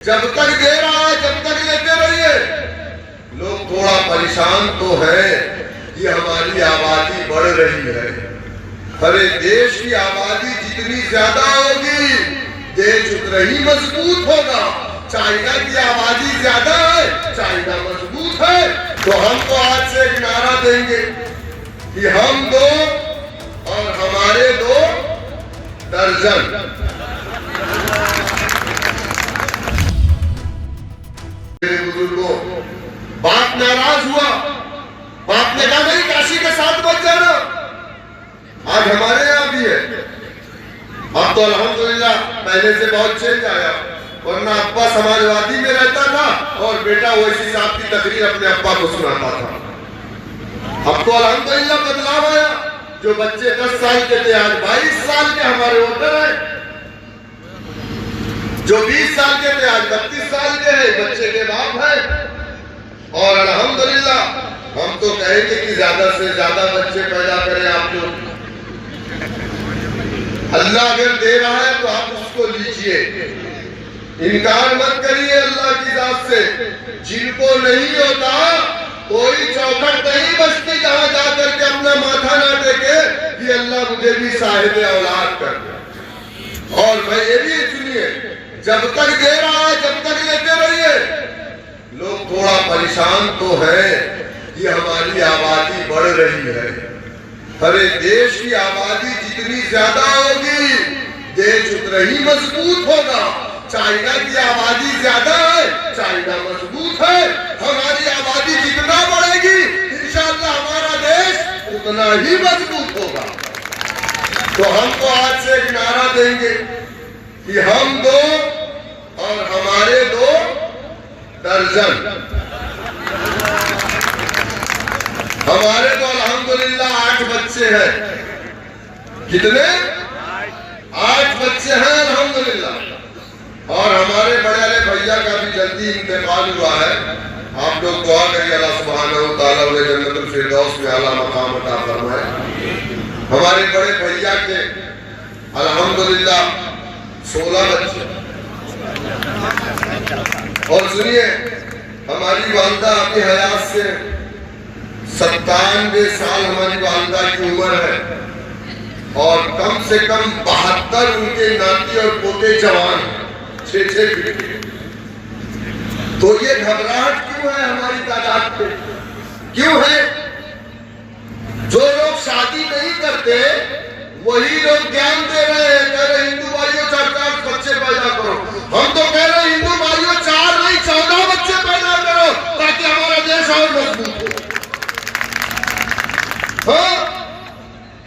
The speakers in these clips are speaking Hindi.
जब तक दे रहा है जब तक लेते रहिए। लोग थोड़ा परेशान तो है कि हमारी आबादी बढ़ रही है। अरे देश की आबादी जितनी ज्यादा होगी देश उतना ही मजबूत होगा। चाइना की आबादी ज्यादा है, चाइना मजबूत है। तो हम तो आज से एक नारा देंगे कि हम दो और हमारे 2 दर्जन। बुजुर्गों, बाप नाराज हुआ, बाप ने कहा नहीं काशी के साथ मत जाना। आज हमारे यहाँ भी है। अब तो अल्हम्दुलिल्लाह पहले से बहुत चेंज आया, वरना अब्बा समाजवादी में रहता था और बेटा वैसी साहब की तकरीर अपने अब्बा को सुनाता था। अब तो अल्हम्दुलिल्लाह बदलाव आया। जो बच्चे 10 साल के थे आज 22 साल के हमारे वोटर हैं। जो 20 साल के थे आज 32 साल के हैं, बच्चे के बाप हैं। और अल्हम्दुलिल्लाह हम तो कहेंगे कि ज्यादा से ज्यादा बच्चे पैदा करें आप लोग। अल्लाह अगर दे रहा है तो आप उसको लीजिए, इनकार मत करिए अल्लाह की जात से। जिनको नहीं होता कोई चौखट नहीं बचती जहां जाकर के अपना माथा ना टेके कि अल्लाह मुझे भी साहिब औलाद कर दे। और मैं ये भी सुनिए, जब तक दे रहा है जब तक लेते रहिए। लोग थोड़ा परेशान तो है कि हमारी आबादी बढ़ रही है। अरे देश की आबादी जितनी ज्यादा होगी देश उतना ही मजबूत होगा। चाइना की आबादी ज्यादा है, चाइना मजबूत है। हमारी आबादी जितना बढ़ेगी इंशाअल्लाह हमारा देश उतना ही मजबूत होगा। तो हम तो आज से एक नारा देंगे कि हम 2 और हमारे 2 दर्जन। हमारे तो अल्हम्दुलिल्लाह 8 बच्चे हैं। कितने? 8 बच्चे हैं अल्हम्दुलिल्लाह। और हमारे बड़े वाले भैया का भी जल्दी इंतकाल हुआ है। आप लोग दुआ करिए अल्लाह सुब्हानहू व तआला उन्हें जन्नतुल फिरदौस में आला मकाम अता फरमाए। हमारे बड़े भैया के अल्हम्दुलिल्लाह 16 बच्चे। और सुनिए, हमारी वालिदा अपनी हयात से 97 साल हमारी वालिदा की उम्र है और कम से कम 72 उनके नाती और पोते जवान 6-6 बेटे। तो ये घबराहट क्यों है हमारी तादाद पे? क्यों है? जो लोग शादी नहीं करते वही लोग ज्ञान दे रहे हैं, कह रहे हिंदू भाइयों 4 बच्चे पैदा करो। हम तो कह रहे हिंदू भाइयों 4 नहीं 14 बच्चे पैदा करो ताकि हमारा देश और मजबूत हो।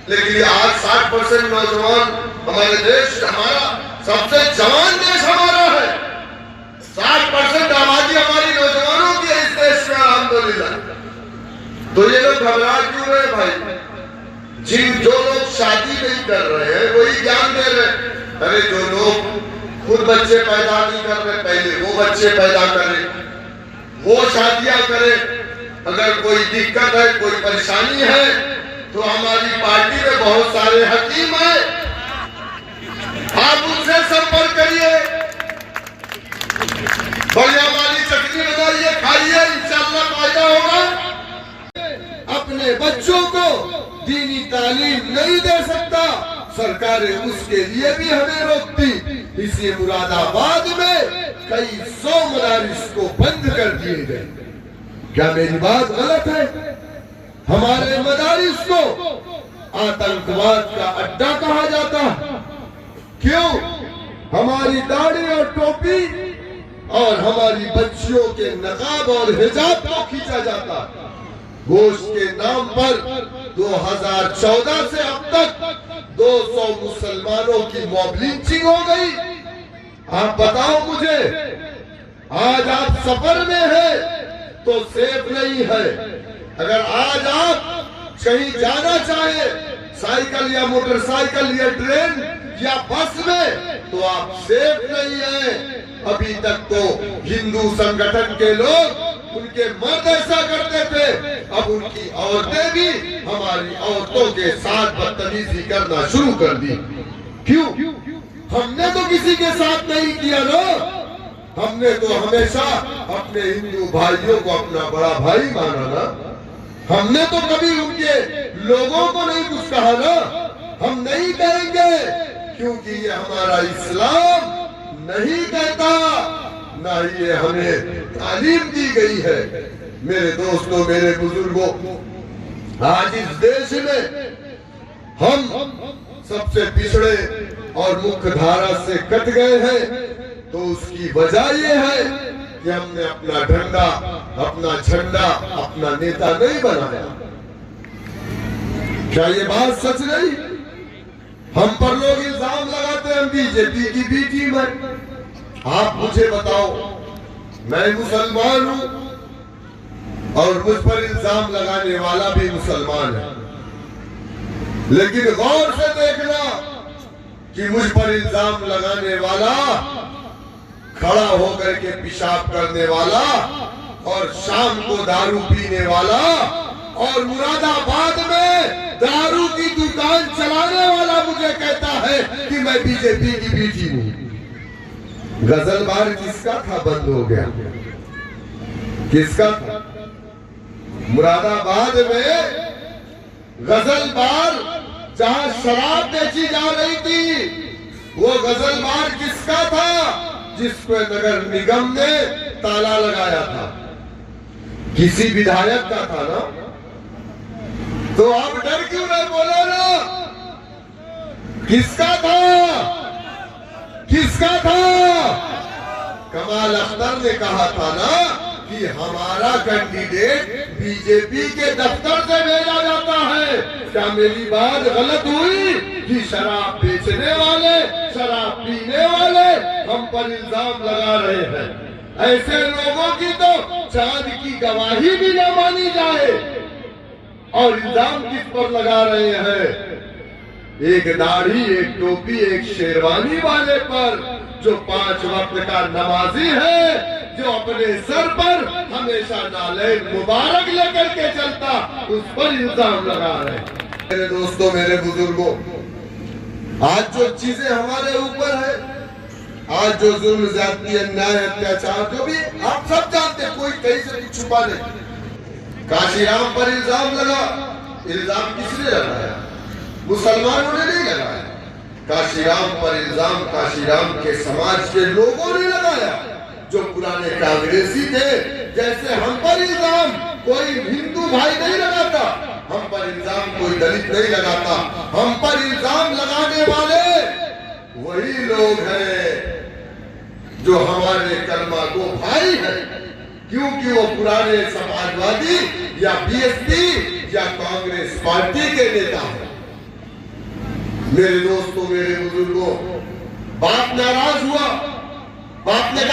लेकिन आज 60% नौजवान हमारे देश, हमारा सबसे जवान देश हमारा है। 60% आबादी हमारी नौजवानों की है इस देश में अल्हम्दुलिल्लाह। तो ये लोग घबरा क्यों रहे भाई? जो लोग शादी नहीं कर रहे हैं वही ज्ञान दे रहे हैं। अरे जो लोग खुद बच्चे पैदा नहीं कर रहे पहले वो बच्चे पैदा करें, वो शादियां करें। अगर कोई दिक्कत है कोई परेशानी है तो हमारी पार्टी में बहुत सारे हकीम हैं, आप उनसे संपर्क करिए। बढ़िया वाली चटनी बनाइए खाइए, इंशाअल्लाह फायदा होगा। अपने बच्चों को दीनी तालीम नहीं दे सकता, सरकारें उसके लिए भी हमें रोकती। इसलिए मुरादाबाद में कई 100 मदारिस को बंद कर दिए गए। क्या मेरी बात गलत है? हमारे मदारिस को आतंकवाद का अड्डा कहा जाता है। क्यों? हमारी दाढ़ी और टोपी और हमारी बच्चियों के नकाब और हिजाब को खींचा जाता है। गोश्त के नाम पर 2014 से अब तक 200 मुसलमानों की मॉब लिंचिंग हो गई। आप बताओ मुझे, आज आप सफर में हैं तो सेफ नहीं है। अगर आज आप कहीं जाना चाहे साइकिल या मोटरसाइकिल या ट्रेन या बस में तो आप सेफ नहीं है। अभी तक तो हिंदू संगठन के लोग उनके मर्द ऐसा करते थे, अब उनकी औरतें भी हमारी औरतों के साथ बदतमीजी करना शुरू कर दी। क्यों? हमने तो किसी के साथ नहीं किया ना। हमने तो हमेशा अपने हिंदू भाइयों को अपना बड़ा भाई माना ना। हमने तो कभी उनके लोगों को नहीं कुछ कहा ना। हम नहीं कहेंगे क्योंकि ये हमारा इस्लाम नहीं कहता, ना ये हमें तालीम दी गई है। मेरे दोस्तों, मेरे बुजुर्गों, आज इस देश में हम सबसे पिछड़े और मुख्य धारा से कट गए हैं, तो उसकी वजह ये है कि हमने अपना डंडा, अपना झंडा, अपना नेता नहीं बनाया। क्या ये बात सच नहीं? हम पर लोग इल्जाम लगाते हैं हम बीजेपी की बी टीम है। आप मुझे बताओ, मैं मुसलमान हूं और मुझ पर इल्जाम लगाने वाला भी मुसलमान है, लेकिन गौर से देखना कि मुझ पर इल्जाम लगाने वाला, खड़ा होकर के पेशाब करने वाला और शाम को दारू पीने वाला और मुरादाबाद में दारू की दुकान चलाने वाला मुझे कहता है कि मैं बीजेपी की बेटी हूं। गजलबार किसका था? बंद हो गया। किसका था? मुरादाबाद में गजलबार जहां शराब बेची जा रही थी, वो गजलबार किसका था? जिसको नगर निगम ने ताला लगाया था, किसी विधायक का था ना। तो आप डर क्यों नहीं बोले ना? किसका था? किसका था? कमाल अख्तर ने कहा था ना कि हमारा कैंडिडेट बीजेपी के दफ्तर से भेजा जाता है। क्या मेरी बात गलत हुई कि शराब बेचने वाले, शराब पीने वाले हम पर इल्जाम लगा रहे हैं? ऐसे लोगों की तो चांद की गवाही भी न मानी जाए। और इल्जाम किस पर लगा रहे हैं? एक दाढ़ी, एक टोपी, एक शेरवानी वाले पर, जो 5 वक्त का नमाजी है, जो अपने सर पर हमेशा नालेन मुबारक लेकर के चलता, उस पर इल्जाम लगा रहे हैं। मेरे दोस्तों, मेरे बुजुर्गों, आज जो चीजें हमारे ऊपर है, आज जो जुल्म, ज्यादती, अन्याय, अत्याचार, जो भी आप सब जानते हैं, कोई कहीं से कुछ छुपा नहीं। काशीराम पर इल्जाम लगा। इल्जाम किसने लगाया? मुसलमानों ने नहीं लगाया। काशीराम पर इल्जाम काशीराम के समाज के लोगों ने लगाया, जो पुराने कांग्रेसी थे। जैसे हम पर इल्जाम कोई हिंदू भाई नहीं लगाता, हम पर इल्जाम कोई दलित नहीं लगाता। हम पर इल्जाम लगाने वाले वही लोग हैं जो हमारे कलमा को भाई है, क्योंकि वो पुराने समाजवादी या बीएसपी या कांग्रेस पार्टी के नेता हैं। मेरे दोस्तों, मेरे बुजुर्गों, बाप नाराज हुआ, बाप ने